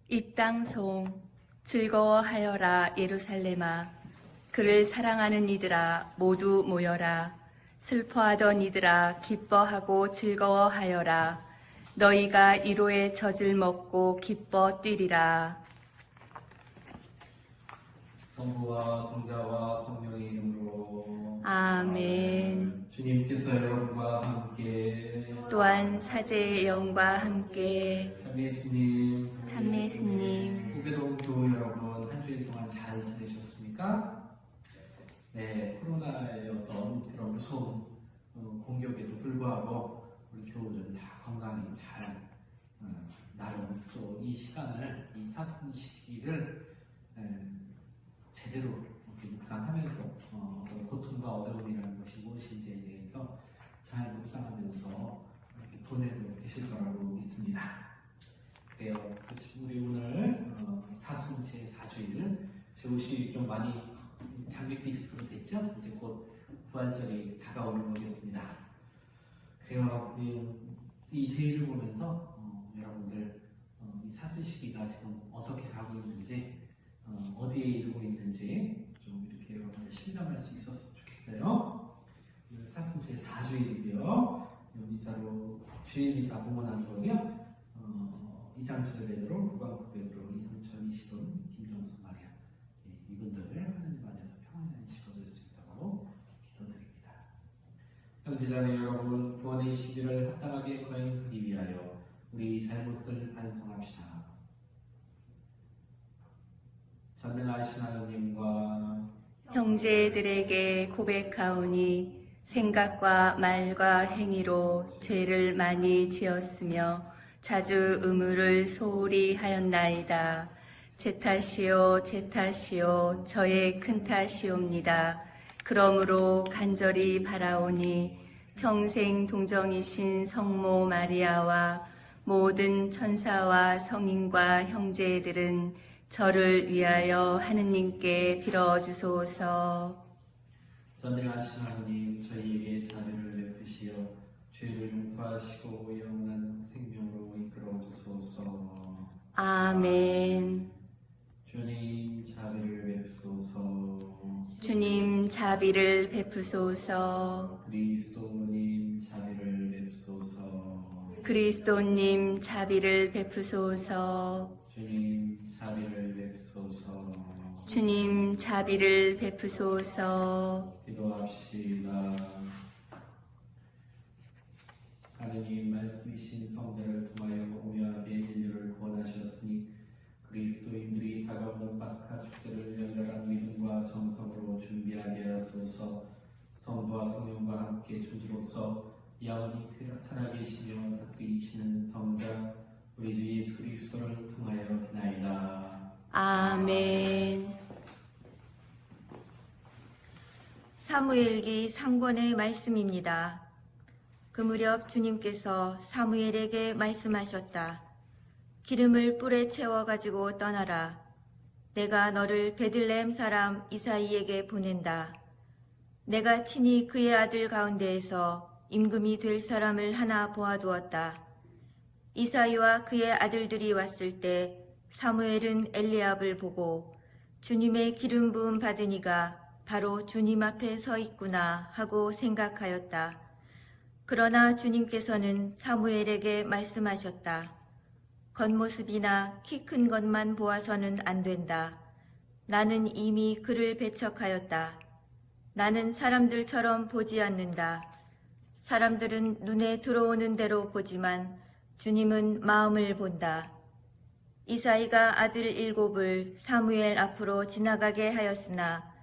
입당송 즐거워하여라 예루살렘아. 그를 사랑하는 이들아 모두 모여라. 슬퍼하던 이들아 기뻐하고 즐거워하여라. 너희가 이로의 젖을 먹고 기뻐 뛰리라. 성부와 성자와 성령의 이름으로 아멘. 주님께서 여러분과 함께 또한 사제의 영과 함께 참 예수님 참예수님 교회 여러분 한 주일 동안 잘 지내셨습니까? 네, 코로나의 어떤 그런 무서운 공격에도 불구하고 우리 교우들은 다 건강히 잘 나름 또 이 시간을 이 사순 시기를 제대로 이렇게 묵상하면서 어떤 고통과 어려움이라는 것이 무엇인지에 대해서 잘 묵상하면서 이렇게 보내고 계실 거라고 믿습니다. 그래요. 우리 오늘 사순 제4주일 제 옷이 좀 많이 장밋빛으로 됐죠? 이제 곧 부활절이 다가오는 거겠습니다. 그래요. 이 제일을 보면서 여러분들 이 사순 시기가 지금 어떻게 가고 있는지 어디에 이르고 있는지 좀 이렇게 여러분들 실감할 수 있었으면 좋겠어요. 오늘 사순 제4주일이고요. 미사로 주일 미사 봉헌한 거고요. 이장철 베드로, 구광석 베드로, 이성철, 이시돈, 김정수 마리아 이분들을 하나님 안에서 평안히 지켜줄 수 있도록 기도드립니다. 형제자매 여러분, 구원의 시기를 합당하게 거행하기 위하여 우리 잘못을 반성합시다. 전능하신 하나님과 형제들에게 고백하오니 생각과 말과 행위로 죄를 많이 지었으며 자주 의무를 소홀히 하였나이다. 제 탓이요 제 탓이요 저의 큰 탓이옵니다. 그러므로 간절히 바라오니 평생 동정이신 성모 마리아와 모든 천사와 성인과 형제들은 저를 위하여 하느님께 빌어주소서. 전능하신 하나님, 저희에게 자비를 베푸시어 죄를 용서하시고 영원한 생명으로 이끌어 주소서. 아멘. 주님 자비를 베푸소서. 주님 자비를 베푸소서. 그리스도님 자비를 베푸소서. 그리스도님 자비를 베푸소서. 주님 자비를 베푸소서. 주님 자비를 베푸소서. 기도합시다. 하느님 말씀이신 성자를 통하여 오묘하게 인류를 구원하셨으니 그리스도인들이 다가오는 파스카 축제를 열렬한 믿음과 정성으로 준비하게 하소서. 성부와 성령과 함께 존재로서 영원히 살아계시며 다스리시는 성자 우리 주 예수 그리스도를 통하여 비나이다. 아멘. 사무엘기 3권의 말씀입니다. 그 무렵 주님께서 사무엘에게 말씀하셨다. 기름을 뿔에 채워가지고 떠나라. 내가 너를 베들레헴 사람 이사이에게 보낸다. 내가 친히 그의 아들 가운데에서 임금이 될 사람을 하나 보아두었다. 이사이와 그의 아들들이 왔을 때 사무엘은 엘리압을 보고 주님의 기름 부음 받은 이가 바로 주님 앞에 서 있구나 하고 생각하였다. 그러나 주님께서는 사무엘에게 말씀하셨다. 겉모습이나 키 큰 것만 보아서는 안 된다. 나는 이미 그를 배척하였다. 나는 사람들처럼 보지 않는다. 사람들은 눈에 들어오는 대로 보지만 주님은 마음을 본다. 이사이가 아들 7을 사무엘 앞으로 지나가게 하였으나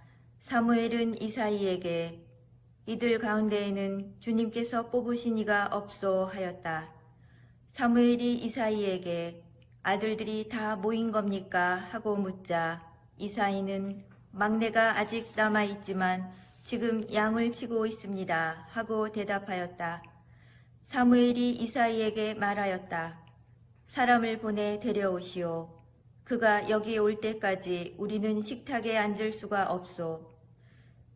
사무엘은 이사이에게 이들 가운데에는 주님께서 뽑으신 이가 없소 하였다. 사무엘이 이사이에게 아들들이 다 모인 겁니까? 하고 묻자 이사이는 막내가 아직 남아있지만 지금 양을 치고 있습니다. 하고 대답하였다. 사무엘이 이사이에게 말하였다. 사람을 보내 데려오시오. 그가 여기 올 때까지 우리는 식탁에 앉을 수가 없소.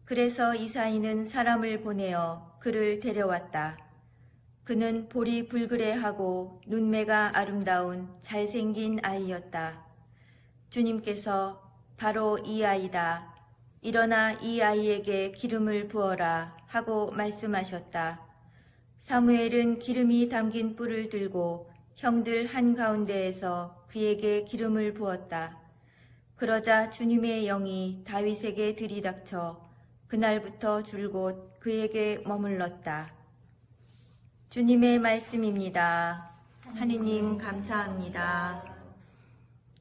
그래서 이사이는 사람을 보내어 그를 데려왔다. 그는 볼이 불그레하고 눈매가 아름다운 잘생긴 아이였다. 주님께서 바로 이 아이다. 일어나 이 아이에게 기름을 부어라 하고 말씀하셨다. 사무엘은 기름이 담긴 뿔을 들고 형들 한가운데에서 그에게 기름을 부었다. 그러자 주님의 영이 다윗에게 들이닥쳐 그날부터 줄곧 그에게 머물렀다. 주님의 말씀입니다. 하느님 감사합니다.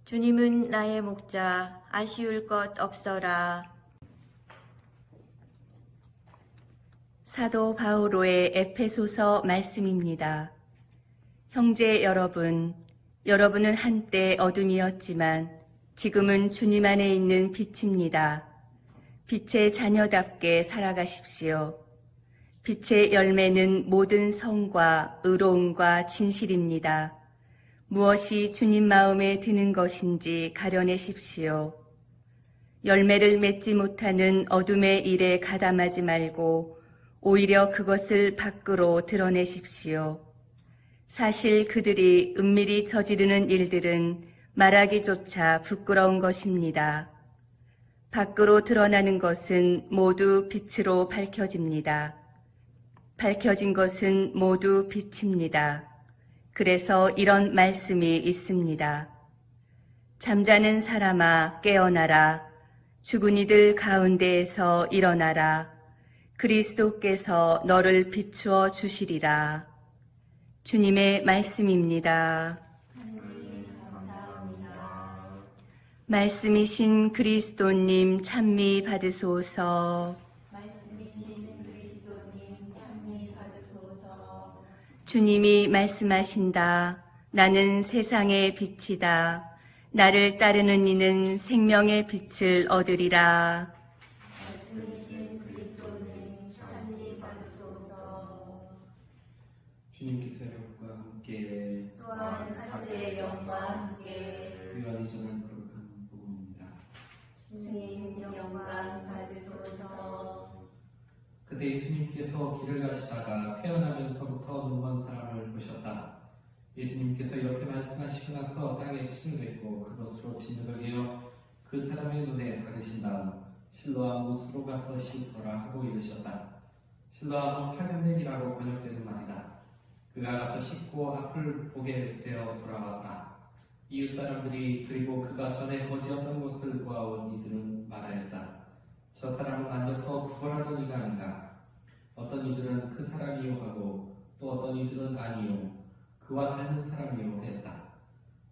주님은 나의 목자, 아쉬울 것 없어라. 사도 바오로의 에페소서 말씀입니다. 형제 여러분, 여러분은 한때 어둠이었지만 지금은 주님 안에 있는 빛입니다. 빛의 자녀답게 살아가십시오. 빛의 열매는 모든 성과 의로움과 진실입니다. 무엇이 주님 마음에 드는 것인지 가려내십시오. 열매를 맺지 못하는 어둠의 일에 가담하지 말고 오히려 그것을 밖으로 드러내십시오. 사실 그들이 은밀히 저지르는 일들은 말하기조차 부끄러운 것입니다. 밖으로 드러나는 것은 모두 빛으로 밝혀집니다. 밝혀진 것은 모두 빛입니다. 그래서 이런 말씀이 있습니다. 잠자는 사람아 깨어나라. 죽은 이들 가운데에서 일어나라. 그리스도께서 너를 비추어 주시리라. 주님의 말씀입니다. 말씀이신 그리스도님 찬미 받으소서. 주님이 말씀하신다. 나는 세상의 빛이다. 나를 따르는 이는 생명의 빛을 얻으리라. 주님께서 여러분과 함께 또한 사제의 영과 함께 요한이 전한 거룩한 복음입니다. 주님 영광 받으소서. 그때 예수님께서 길을 가시다가 태어나면서부터 눈먼 사람을 보셨다. 예수님께서 이렇게 말씀하시고 나서 땅에 침을 뱉고 그것으로 진흙을 내어 그 사람의 눈에 바르신 다음 실로암 못으로 가서 씻어라 하고 이르셨다. 실로암은 파견된이라고 번역되는 말이다. 그가 가서 씻고 앞을 보게 되어 돌아왔다. 이웃 사람들이 그리고 그가 전에 거지였던 것을 보아온 이들은 말하였다. 저 사람은 앉아서 구걸하던 이가 아닌가. 어떤 이들은 그 사람이요 하고 또 어떤 이들은 아니요 그와 닮은 사람이요 했다.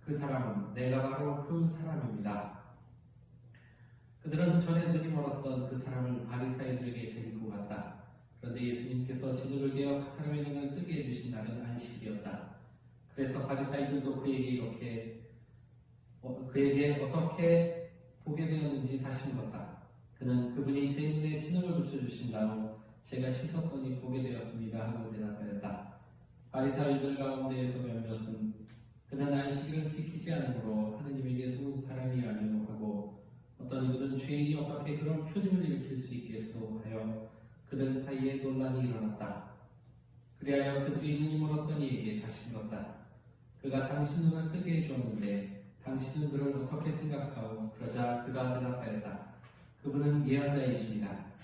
그 사람은 내가 바로 그 사람입니다. 그들은 전에 눈이 멀었던 그 사람을 바리사이들에게 데리고 갔다. 그런데 예수님께서 진흙을 개어 그 사람의 눈을 뜨게 해주신 날은 안식일이었다. 그래서 바리사이들도 그에게 어떻게 보게 되었는지 다시 물었다. 그는 그분이 제 눈에 진흙을 붙여주신 다음 제가 씻었더니 보게 되었습니다 하고 대답하였다. 바리사이들 가운데에서 몇몇은 그는 안식일을 지키지 않으므로 하느님에게 속은 사람이 아니오 하고 어떤 이들은 죄인이 어떻게 그런 표징을 일으킬 수 있겠소 하여 그들 사이에 논란이 일어났다. 그리하여 그들이 눈이 멀었던 이에게 다시 물었다. 그가 당신 눈을 뜨게 해주었는데 당신은 그를 어떻게 생각하오? 그러자 그가 대답하였다. 그분은 예언자이십니다.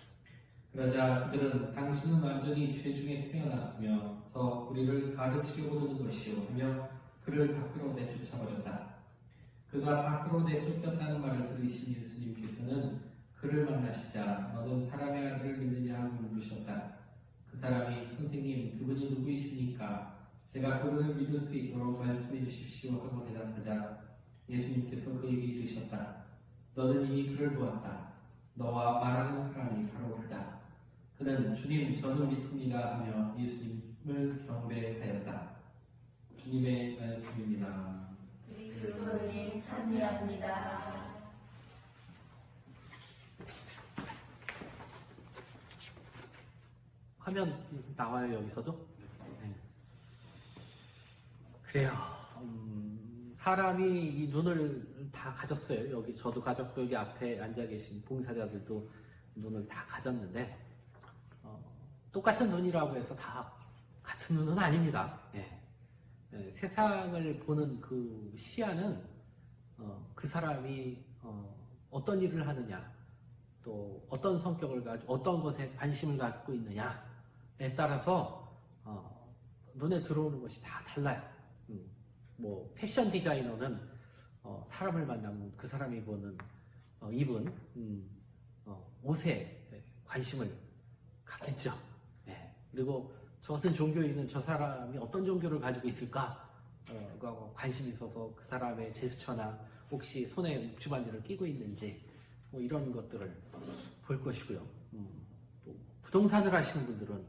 그러자 그들은 당신은 완전히 죄 중에 태어났으며서 우리를 가르치려고 드는 것이오 하며 그를 밖으로 내쫓아버렸다. 그가 밖으로 내쫓겼다는 말을 들으신 예수님께서는 그를 만나시자 너는 사람의 아들을 믿느냐 하고 물으셨다. 그 사람이 선생님 그분이 누구이십니까? 제가 그분을 믿을 수 있도록 말씀해 주십시오 하고 대답하자 예수님께서 그에게 이르셨다. 너는 이미 그를 보았다. 너와 말하는 사람이 바로 그다. 그는 주님 저는 믿습니다 하며 예수님을 경배하였다. 주님의 말씀입니다. 그리스도님 찬미합니다. 화면 나와요 여기서도? 네. 그래요. 사람이 이 눈을 다 가졌어요. 여기 저도 가졌고 여기 앞에 앉아 계신 봉사자들도 눈을 다 가졌는데 똑같은 눈이라고 해서 다 같은 눈은 아닙니다. 예. 세상을 보는 그 시야는 그 사람이 어떤 일을 하느냐, 또 어떤 성격을 가지고 어떤 것에 관심을 갖고 있느냐에 따라서 눈에 들어오는 것이 다 달라요. 뭐 패션 디자이너는 사람을 만나면 그 사람이 입은 옷에 관심을 갖겠죠. 예. 그리고 저 같은 종교인은 저 사람이 어떤 종교를 가지고 있을까 관심이 있어서 그 사람의 제스처나 혹시 손에 묵주반지를 끼고 있는지 뭐 이런 것들을 볼 것이고요. 또 부동산을 하시는 분들은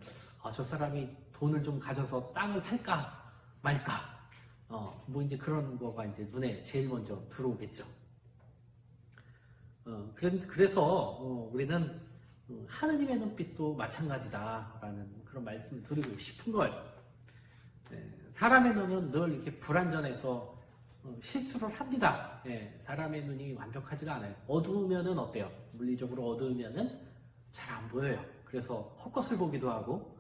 저 사람이 돈을 좀 가져서 땅을 살까 말까 뭐 이제 그런 거가 이제 눈에 제일 먼저 들어오겠죠. 그래서 우리는 하느님의 눈빛도 마찬가지다라는 그런 말씀을 드리고 싶은 거예요. 사람의 눈은 늘 이렇게 불완전해서 실수를 합니다. 사람의 눈이 완벽하지가 않아요. 어두우면은 어때요? 물리적으로 어두우면은 잘 안 보여요. 그래서 헛것을 보기도 하고,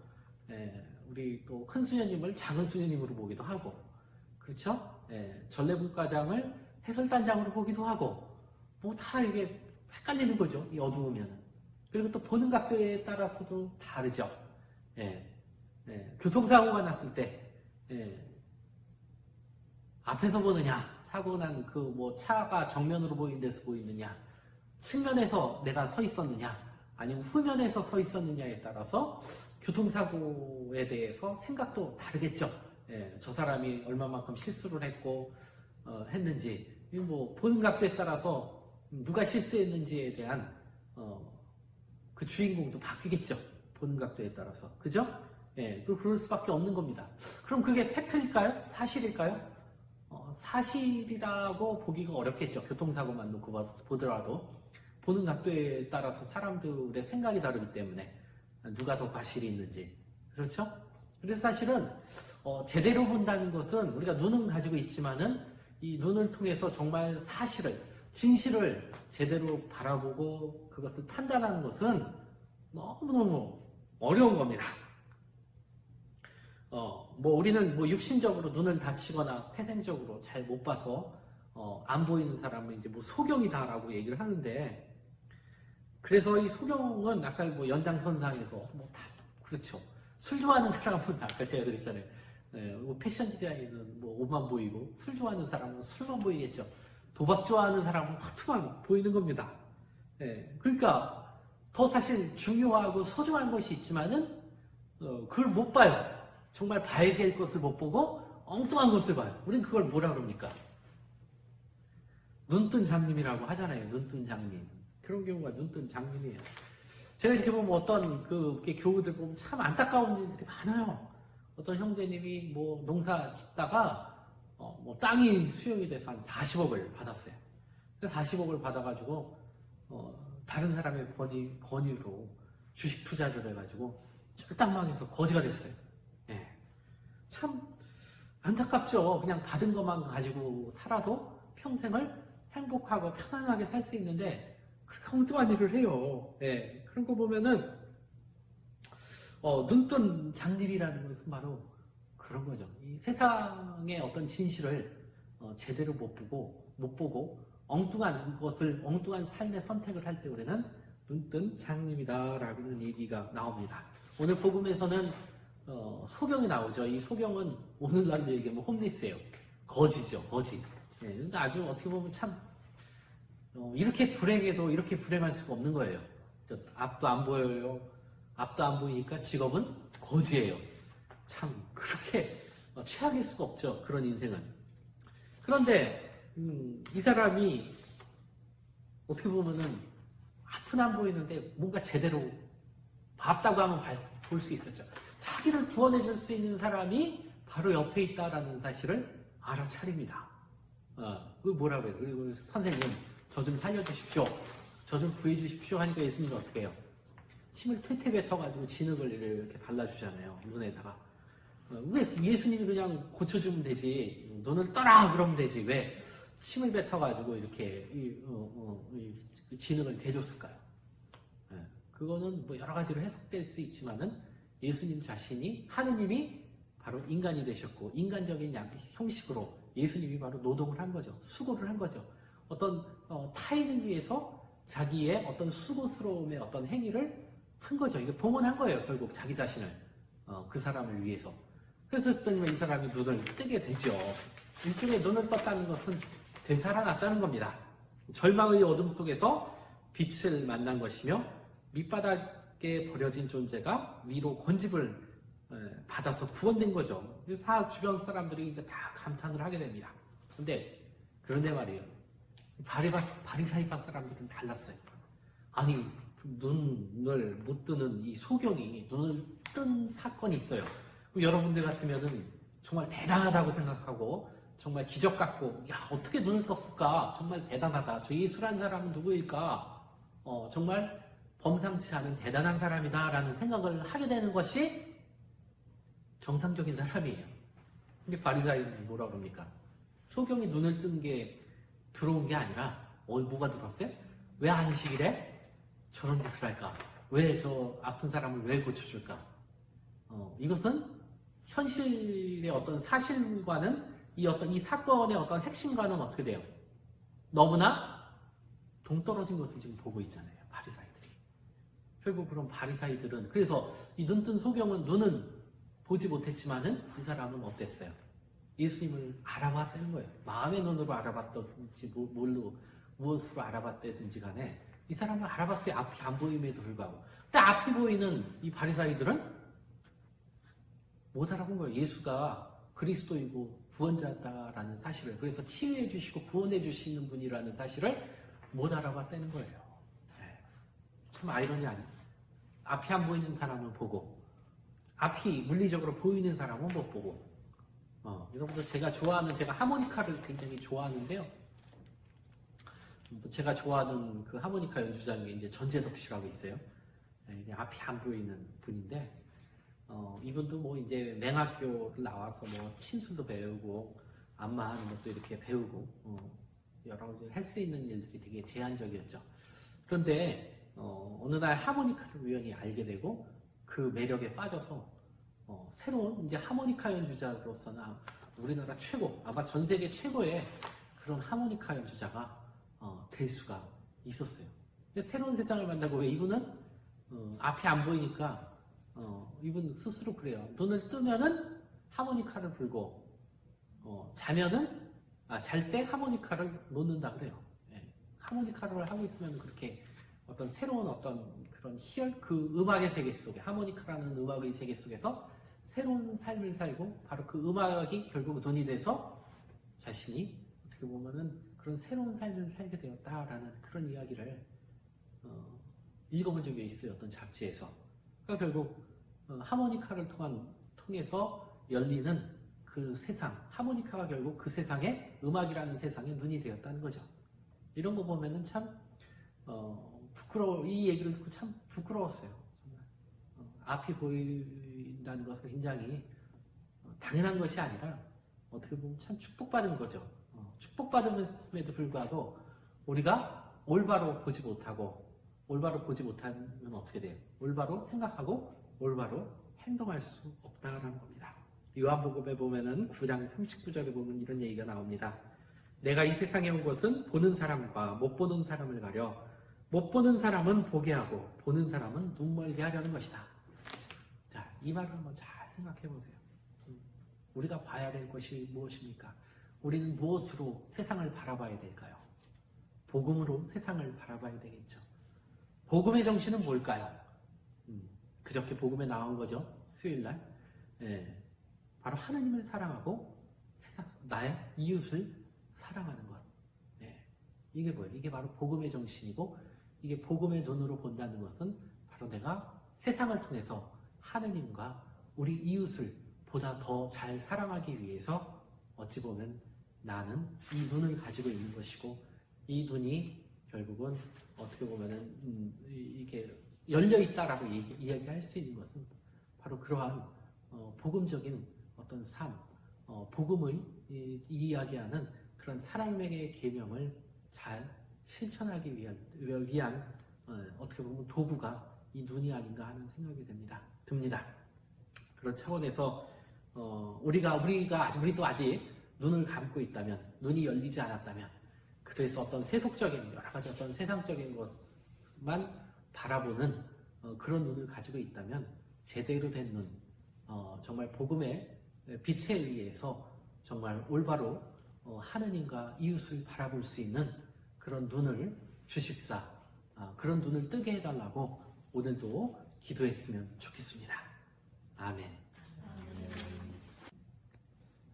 우리 또 큰 수녀님을 작은 수녀님으로 보기도 하고, 그렇죠? 전래분과장을 해설단장으로 보기도 하고, 뭐 다 이게 헷갈리는 거죠. 이 어두우면은. 그리고 또 보는 각도에 따라서도 다르죠. 교통사고가 났을 때, 앞에서 보느냐, 사고 난 그 뭐 차가 정면으로 보이는 데서 보이느냐, 측면에서 내가 서 있었느냐, 아니면 후면에서 서 있었느냐에 따라서 교통사고에 대해서 생각도 다르겠죠. 저 사람이 얼마만큼 실수를 했는지, 뭐 보는 각도에 따라서 누가 실수했는지에 대한 그 주인공도 바뀌겠죠. 보는 각도에 따라서. 그죠? 그럴 수밖에 없는 겁니다. 그럼 그게 팩트일까요? 사실일까요? 사실이라고 보기가 어렵겠죠. 교통사고만 놓고 보더라도. 보는 각도에 따라서 사람들의 생각이 다르기 때문에 누가 더 과실이 있는지. 그렇죠? 그래서 사실은 제대로 본다는 것은 우리가 눈은 가지고 있지만은 이 눈을 통해서 정말 사실을, 진실을 제대로 바라보고 그것을 판단하는 것은 너무너무 어려운 겁니다. 뭐 우리는 뭐 육신적으로 눈을 다치거나 태생적으로 잘 못 봐서 안 보이는 사람은 이제 뭐 소경이다라고 얘기를 하는데, 그래서 이 소경은 아까 뭐 연장선상에서 뭐 다 그렇죠. 술 좋아하는 사람은 아까 제가 그랬잖아요. 뭐 패션 디자인은 뭐 옷만 보이고, 술 좋아하는 사람은 술만 보이겠죠. 도박 좋아하는 사람은 화투만 보이는 겁니다. 그러니까 더 사실 중요하고 소중한 것이 있지만은 그걸 못 봐요. 정말 봐야 될 것을 못 보고 엉뚱한 것을 봐요. 우린 그걸 뭐라 그럽니까? 눈뜬 장님이라고 하잖아요. 눈뜬 장님. 그런 경우가 눈뜬 장님이에요. 제가 이렇게 보면 어떤 이렇게 교우들 보면 참 안타까운 일들이 많아요. 어떤 형제님이 뭐 농사 짓다가 뭐 땅이 수용이 돼서 한 40억을 받았어요. 40억을 받아가지고 다른 사람의 권유로 주식 투자를 해가지고 쫄딱망해서 거지가 됐어요. 참 안타깝죠. 그냥 받은 것만 가지고 살아도 평생을 행복하고 편안하게 살 수 있는데 그렇게 엉뚱한 일을 해요. 그런 거 보면은 눈뜬 장님이라는 것은 바로 그런 거죠. 이 세상의 어떤 진실을 제대로 못 보고 엉뚱한 삶의 선택을 할 때 우리는 눈뜬 장님이다라는 얘기가 나옵니다. 오늘 복음에서는 소경이 나오죠. 이 소경은 오늘날로 얘기하면 홈리스예요. 거지죠, 거지. 그러니까 아주 어떻게 보면 참 이렇게 불행해도 이렇게 불행할 수가 없는 거예요. 앞도 안 보여요. 앞도 안 보이니까 직업은 거지예요. 참 그렇게 최악일 수가 없죠. 그런 인생은. 그런데 이 사람이 어떻게 보면은 앞은 안 보이는데 뭔가 제대로 봤다고 하면 볼 수 있었죠. 자기를 구원해 줄 수 있는 사람이 바로 옆에 있다라는 사실을 알아차립니다. 그 뭐라고 해요? 그리고 선생님, 저 좀 살려주십시오. 저 좀 구해주십시오. 하니까 예수님이 어떻게 해요? 침을 퇴퇴 뱉어가지고 진흙을 이렇게 발라주잖아요. 눈에다가. 왜 예수님이 그냥 고쳐주면 되지. 눈을 떠라! 그러면 되지. 왜 침을 뱉어가지고 이렇게 진흙을 대줬을까요? 그거는 뭐 여러 가지로 해석될 수 있지만은 예수님 자신이, 하느님이 바로 인간이 되셨고 인간적인 형식으로 예수님이 바로 노동을 한 거죠. 수고를 한 거죠. 어떤 타인을 위해서 자기의 어떤 수고스러움의 어떤 행위를 한 거죠. 이게 봉헌한 거예요. 결국 자기 자신을 그 사람을 위해서. 그래서 했더니 이 사람이 눈을 뜨게 되죠. 일종의 눈을 떴다는 것은 되살아났다는 겁니다. 절망의 어둠 속에서 빛을 만난 것이며 밑바닥에 버려진 존재가 위로 권집을 받아서 구원된 거죠. 그래서 주변 사람들이 다 감탄을 하게 됩니다. 그런데 말이에요. 바리사이파 사람들은 달랐어요. 아니, 눈을 못 뜨는 이 소경이 눈을 뜬 사건이 있어요. 여러분들 같으면은 정말 대단하다고 생각하고 정말 기적 같고, 야, 어떻게 눈을 떴을까? 정말 대단하다. 저 예수란 사람은 누구일까? 정말 범상치 않은 대단한 사람이다 라는 생각을 하게 되는 것이 정상적인 사람이에요. 근데 바리사이는 뭐라 그럽니까? 소경이 눈을 뜬 게 들어온 게 아니라 뭐가 들었어요? 왜 안식일에 저런 짓을 할까? 왜 저 아픈 사람을 왜 고쳐줄까? 이것은 현실의 어떤 사실과는 이 사건의 어떤 핵심과는 어떻게 돼요? 너무나 동떨어진 것을 지금 보고 있잖아요. 바리사이들이. 결국 그런 바리사이들은 그래서 이 눈뜬 소경은 눈은 보지 못했지만은 이 사람은 어땠어요? 예수님을 알아봤다는 거예요. 마음의 눈으로 알아봤든지 뭘로 무엇으로 알아봤다든지 간에 이 사람은 알아봤어요. 앞이 안 보임에도 불구하고. 근데 앞이 보이는 이 바리사이들은 못 알아본 거예요. 예수가 그리스도이고 구원자다라는 사실을, 그래서 치유해 주시고 구원해 주시는 분이라는 사실을 못 알아봤다는 거예요. 참 아이러니 아니에요. 앞이 안 보이는 사람은 보고 앞이 물리적으로 보이는 사람은 못 보고. 여러분들 제가 하모니카를 굉장히 좋아하는데요. 제가 좋아하는 그 하모니카 연주자 중에 이제 전재덕 씨라고 있어요. 앞이 안 보이는 분인데, 이분도 뭐 이제 맹학교를 나와서 뭐 침술도 배우고 안마하는 것도 이렇게 배우고 여러 가지 할 수 있는 일들이 되게 제한적이었죠. 그런데 어느 날 하모니카를 우연히 알게 되고 그 매력에 빠져서 새로운 이제 하모니카 연주자로서는 우리나라 최고, 아마 전 세계 최고의 그런 하모니카 연주자가 될 수가 있었어요. 새로운 세상을 만나고, 왜 이분은 앞이 안 보이니까 이분 스스로 그래요. 눈을 뜨면은 하모니카를 불고 잘 때 하모니카를 놓는다 그래요. 하모니카를 하고 있으면 그렇게 어떤 새로운 어떤 그런 그 음악의 세계 속에, 하모니카라는 음악의 세계 속에서 새로운 삶을 살고, 바로 그 음악이 결국 눈이 돼서 자신이 어떻게 보면은 그런 새로운 삶을 살게 되었다라는 그런 이야기를 읽어본 적이 있어요. 어떤 잡지에서. 그러니까 결국 하모니카를 통해서 열리는 그 세상, 하모니카가 결국 그 세상에, 음악이라는 세상에 눈이 되었다는 거죠. 이런 거 보면은 참 이 얘기를 듣고 참 부끄러웠어요. 정말. 앞이 보인다는 것은 굉장히 당연한 것이 아니라 어떻게 보면 참 축복받은 거죠. 축복받음에도 불구하고 우리가 올바로 보지 못하면 어떻게 돼요? 올바로 생각하고 올바로 행동할 수 없다는 겁니다. 요한복음에 보면은 9장 39절에 보면 이런 얘기가 나옵니다. 내가 이 세상에 온 것은 보는 사람과 못 보는 사람을 가려 못 보는 사람은 보게 하고 보는 사람은 눈 멀게 하려는 것이다. 자, 이 말을 한번 잘 생각해 보세요. 우리가 봐야 될 것이 무엇입니까? 우리는 무엇으로 세상을 바라봐야 될까요? 복음으로 세상을 바라봐야 되겠죠. 복음의 정신은 뭘까요? 그저께 복음에 나온 거죠. 수요일날. 바로 하나님을 사랑하고 나의 이웃을 사랑하는 것. 이게 뭐예요? 이게 바로 복음의 정신이고, 이게 복음의 눈으로 본다는 것은 바로 내가 세상을 통해서 하나님과 우리 이웃을 보다 더 잘 사랑하기 위해서 어찌 보면 나는 이 눈을 가지고 있는 것이고, 이 눈이 결국은 어떻게 보면은 이게 열려 있다라고 이야기할 수 있는 것은 바로 그러한 복음적인 어떤 삶, 복음을 이야기하는 그런 사랑의 계명을 잘 실천하기 위한 어떻게 보면 도구가 이 눈이 아닌가 하는 생각이 듭니다. 그런 차원에서 우리도 아직 눈을 감고 있다면, 눈이 열리지 않았다면, 그래서 어떤 세속적인 여러 가지 어떤 세상적인 것만 바라보는 그런 눈을 가지고 있다면 제대로 된 눈, 정말 복음의 빛에 의해서 정말 올바로 하느님과 이웃을 바라볼 수 있는 그런 눈을 주십사, 그런 눈을 뜨게 해달라고 오늘도 기도했으면 좋겠습니다. 아멘.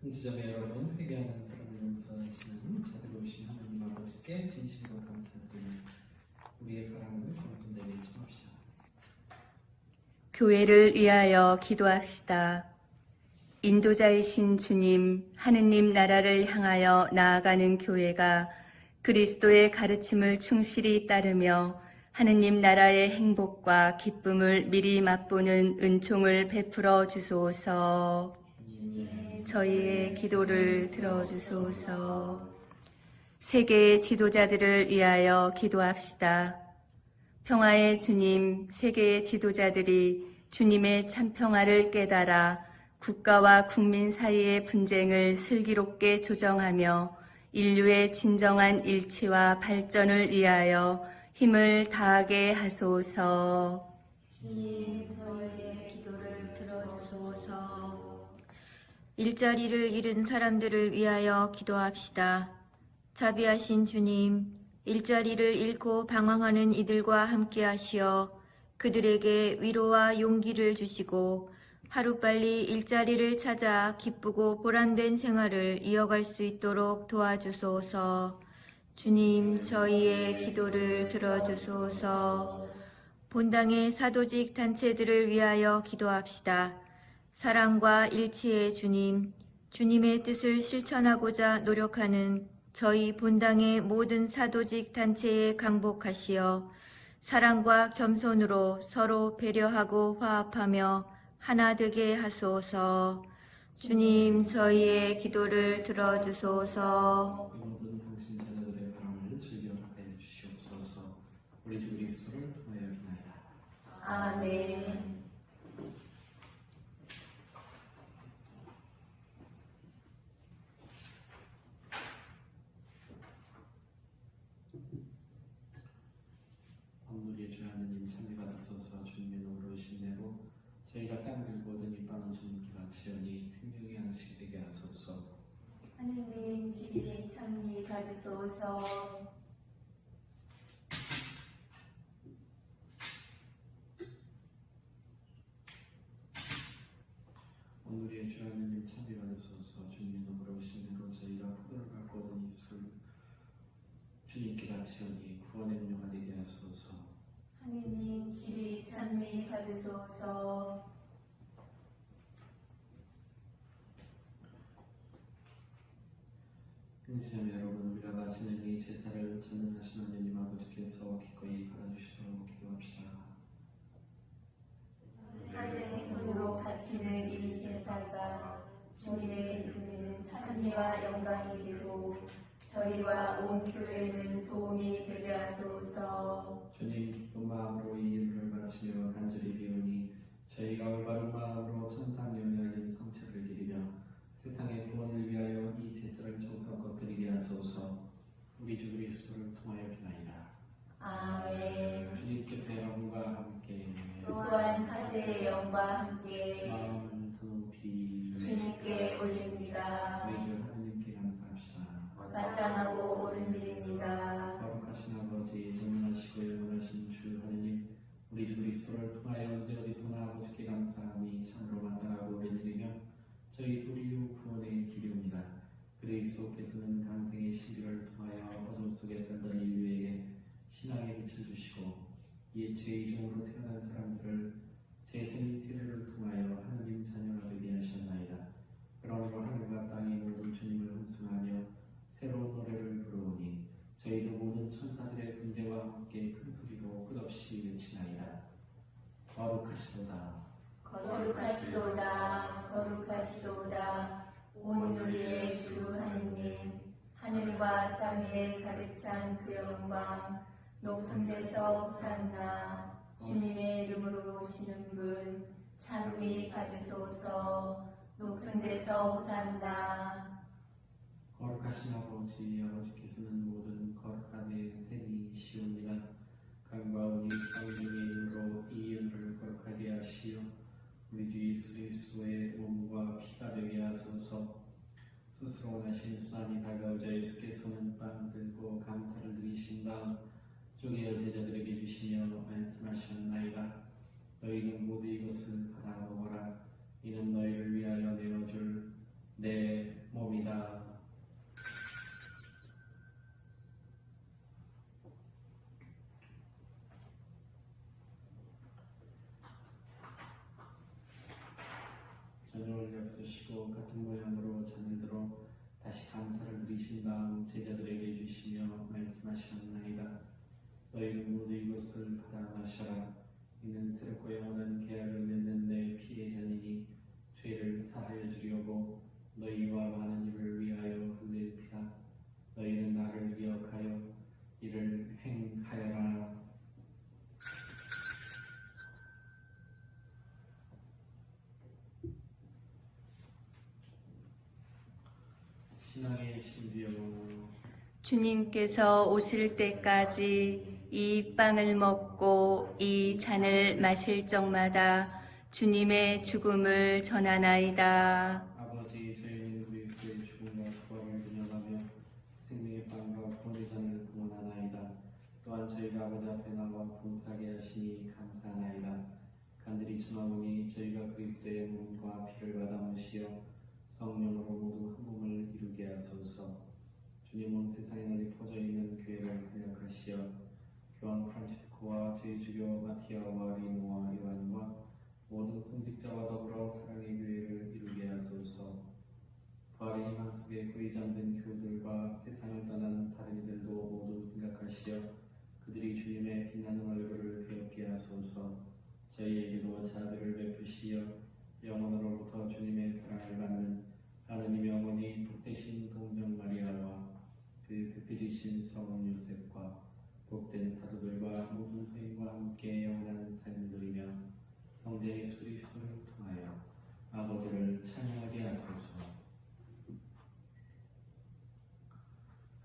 지점에 여러분 회개하는 사람을 용서하시는 자들이 오신 하나님 아버지께 진심으로 감사드리며 우리의 바람을 겸손되게 청합시다. 교회를 위하여 기도합시다. 인도자이신 주님, 하느님 나라를 향하여 나아가는 교회가 그리스도의 가르침을 충실히 따르며 하느님 나라의 행복과 기쁨을 미리 맛보는 은총을 베풀어 주소서. 저희의 기도를 들어주소서. 세계의 지도자들을 위하여 기도합시다. 평화의 주님, 세계의 지도자들이 주님의 참평화를 깨달아 국가와 국민 사이의 분쟁을 슬기롭게 조정하며 인류의 진정한 일치와 발전을 위하여 힘을 다하게 하소서. 주님, 저희의 기도를 들어주소서. 일자리를 잃은 사람들을 위하여 기도합시다. 자비하신 주님, 일자리를 잃고 방황하는 이들과 함께 하시어 그들에게 위로와 용기를 주시고 하루빨리 일자리를 찾아 기쁘고 보람된 생활을 이어갈 수 있도록 도와주소서. 주님, 저희의 기도를 들어주소서. 본당의 사도직 단체들을 위하여 기도합시다. 사랑과 일치의 주님, 주님의 뜻을 실천하고자 노력하는 저희 본당의 모든 사도직 단체에 강복하시어 사랑과 겸손으로 서로 배려하고 화합하며 하나 되게 하소서. 주님, 저희의 기도를 들어주소서. 이 모든 당신 자녀들의 바람을 즐겨하게 해주시옵소서. 우리 주 그리스도를 통하여 비나이다. 아멘. 우리의 주 하느님 참여 받으소서. 주님의 노로 오신 대로 저희가 땅을 모든 이 빵을 주님께 바치오니 생명의 양식 되게 하소서. 하느님 길이 참리 받으소서. 오늘의 주 하느님 참여 받으소서. 주님의 노로 오신 대로 저희가 포도를 갖고 오던 이술 주님께 바치오니 구원의 은혜가 되게 하소서. 하느님 길이 참리 받으소서. 형제자매 여러분, 우리가 바치는 이 제사를 전능하신 하느님 아버지께서 기꺼이 받아주시도록 기도합시다. 사제 손으로 바치는 이 제사가 주님의 이름에는 찬미와 영광이 되고 저희와 온 교회는 도움이 되게 하소서. 주님 기쁜 마음으로 이 일을 바치며 간절히 비우니 저희가 올바른 마음으로 천상연여인 성체를 기리며 세상의 구원을 위하여 이 제사를 정성껏 드리게 하소서. 우리 주 그리스도를 통하여 비나이다. 아멘. 주님께서 여러분과 함께 또한 사제의 영과 함께 마음을 더 높이 주님께 올립니다. 우리 주 하느님께 감사합시다. 마땅하고 옳은 일입니다. 거룩하신 아버지, 전능하시고 영원하신 주 하느님, 우리 주 그리스도를 통하여 언제 어디서나 아버지께 감사하니 참으로 마땅하고 옳은 일이며 저희 도리요 구원의 길이옵니다. 그리스도께서는 강생의 신비를 통하여 어둠 속에 살던 인류에게 신앙의 빛을 주시고 이에 죄의 종으로 태어난 사람들을 재생의 세례를 통하여 하나님 자녀가 되게 하셨나이다. 그러므로 하늘과 땅이 모든 주님을 hun성하며 새로운 노래를 부르오니 저희도 모든 천사들의 군대와 함께 큰 소리로 끝없이 외치나이다. 거룩하시도다. 거룩하시도다. 거룩하시도다. 온 우리의 주 하느님, 하늘과 땅에 가득 찬 그 영광, 높은 데서 호산나. 주님의 이름으로 오시는 분 참미 받으소서. 높은 데서 호산나. 거룩하신 아버지, 아버지께서는 모든 거룩함의 셈이시옵니다. 강과 은이 성령의 힘으로 이 은을 거룩하게 하시어 우리 주 예수 그리스도의 몸과 피가 되게 하소서. 스스로 원하신 수단이 다가오자 예수께서는 빵 들고 감사를 드리신 다음 쪼개어 제자들에게 주시며 말씀하셨나이다. 너희는 모두 이것을 받아 먹어라. 이는 너희를 위하여 내어줄 내 몸이다. 저녁을 겹쓰시고 같은 모양으로 잔을 들어 다시 감사를 드리신 다음 제자들에게 주시며 말씀하셨나이다. 너희는 모두 이것을 받아 마셔라. 이는 새롭고 영원한 계약을 맺는 내 피의 잔이니 죄를 사하여 주려고 너희와 많은 이를 위하여 흘릴 피다. 너희는 나를 기억하여 이를 행하여라. 신앙의 신비여, 주님께서 오실 때까지 이 빵을 먹고 이 잔을 마실 적마다 주님의 죽음을 전하나이다. 아버지, 저희는 그리스도의 죽음과 부활을 기념하며 생명의 빵과 구원의 잔을 공헌하나이다. 또한 저희가 아버지 앞에 나와 봉사하게 하시니 감사하나이다. 간절히 전하오니 저희가 그리스도의 몸과 피를 받아 모시어 성령으로 모두 한 몸을 이루게 하소서. 주님은 세상에 널리 퍼져 있는 교회를 생각하시어 교황 프란치스코와 저희 주교 마티아와 리노와 요한과 모든 성직자와 더불어 사랑의 교회를 이루게 하소서. 부활의 희망 속에 거의 잠든 교우들과 세상을 떠난 다른 이들도 모두 생각하시어 그들이 주님의 빛나는 얼굴을 배웁게 하소서. 저희에게도 자비를 베푸시어 영원으로부터 주님의 사랑을 받는 하느님의 어머니 복되신 동정 마리아와 그 극필이신 성 요셉과 복된 사도들과 모든 성인과 함께 영원한 삶을 누리며 성자 예수 그리스도를 통하여 아버지를 찬양하게 하소서.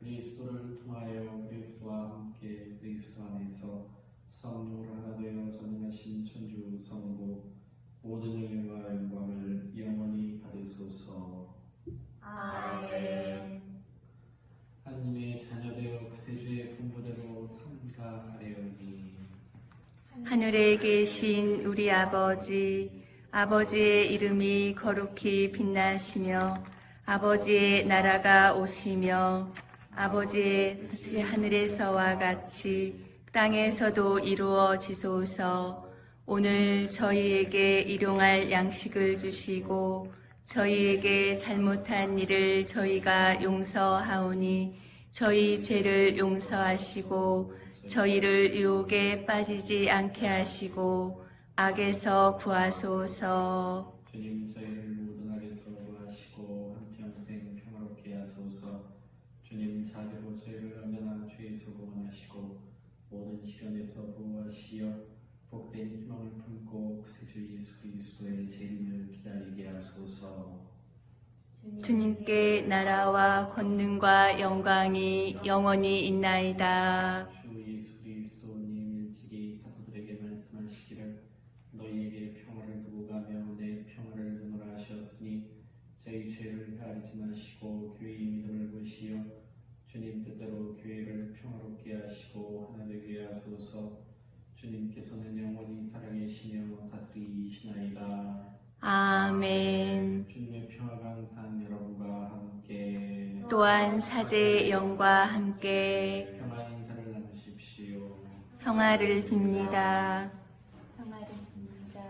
그리스도를 통하여 그리스도와 함께 그리스도 안에서 성령으로 하나 되어 전능하신 천주 성부 모든 은혜와 영광을 영원히 받으소서. 아멘. 하느님의 자녀되어 구세주의 분부대로 삼가하려니. 하늘에 계신 우리 아버지, 아버지의 이름이 거룩히 빛나시며 아버지의 나라가 오시며 아버지의 뜻이 하늘에서와 같이 땅에서도 이루어지소서. 오늘 저희에게 일용할 양식을 주시고 저희에게 잘못한 일을 저희가 용서하오니 저희 죄를 용서하시고 저희를 유혹에 빠지지 않게 하시고 악에서 구하소서. 주님, 저희를 모든 악에서 구하시고 한평생 평화롭게 하소서. 주님, 자비로 저희를 언제나 죄에서 구원하시고 모든 시련에서 보호하시어 복된 희망을 품고 구세주 예수 그리스도의 재림을 기다리게 하소서. 주님께 나라와 권능과 영광이 영원히 있나이다. 주 예수 그리스도님 일찍이 사도들에게 말씀하시기를 너희에게 평화를 두고 가며 내 평화를 주노라 하셨으니 저희 죄를 헤아리지 마시고 교회의 믿음을 보시어 주님 뜻대로 교회를 평화롭게 하시고 하나 되게 하소서. 주님께서는 영원히 살아계시며 다스리시나이다. 아멘. 주님의 평화가 항상 여러분과 함께 또한 사제의 영과 함께 평화 인사를 나누십시오. 평화를 빕니다. 평화를 빕니다.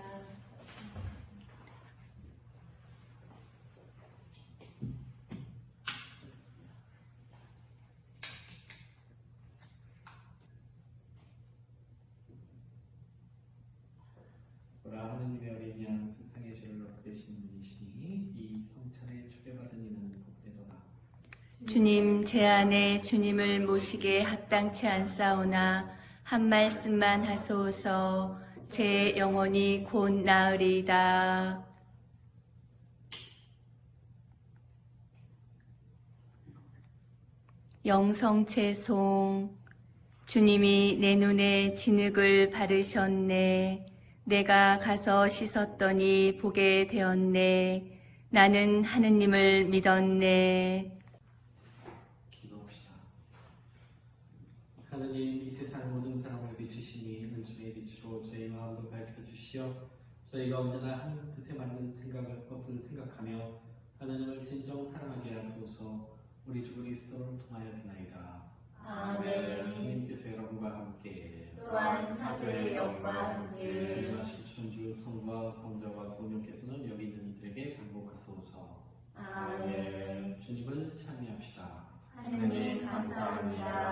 보라, 하느님의 어린 양 세상의 죄를 없애신 분이시니 이 성찬에 초대받은 이는 복되도다. 주님, 제 안에 주님을 모시게 합당치 않사오나 한 말씀만 하소서. 제 영혼이 곧 나으리이다. 영성채송. 주님이 내 눈에 진흙을 바르셨네. 내가 가서 씻었더니 보게 되었네. 나는 하느님을 믿었네. 기도합시다. 하느님, 이 세상 모든 사람을 비추시니 은총의 빛으로 저희 마음도 밝혀주시어 저희가 언제나 한 뜻에 맞는 것을 생각하며 하느님을 진정 사랑하게 하소서. 우리 주 그리스도를 통하여 비나이다. 아멘. 주님께서 여러분과 함께 또한 사제의 영과 함께 하신 천주 성부와 성자와 성령께서는 여기 있는 이들에게 강복하소서. 아멘. 주님을 찬미합시다. 하느님 감사합니다.